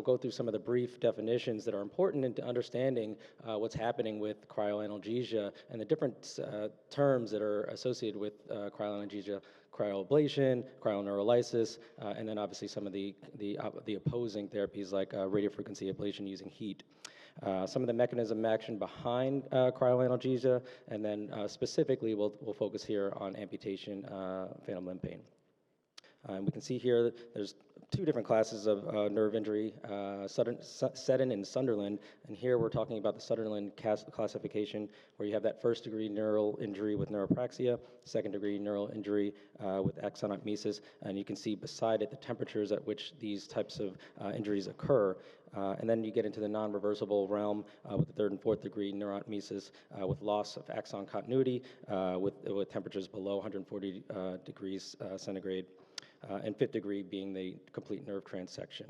we'll go through some of the brief definitions that are important into understanding what's happening with cryoanalgesia and the different terms that are associated with cryoanalgesia: cryoablation, cryoneurolysis, and then obviously some of the opposing therapies like radiofrequency ablation using heat. Some of the mechanism of action behind cryoanalgesia, and then specifically we'll focus here on amputation, phantom limb pain. We can see here that there's two different classes of nerve injury, Seddon and Sunderland. And here we're talking about the Sunderland classification, where you have that first-degree neural injury with neuropraxia, second-degree neural injury with axonal mesis. And you can see beside it the temperatures at which these types of injuries occur. And then you get into the non-reversible realm with the third and fourth degree neuron mesis with loss of axon continuity with temperatures below 140 degrees centigrade. And fifth degree being the complete nerve transection.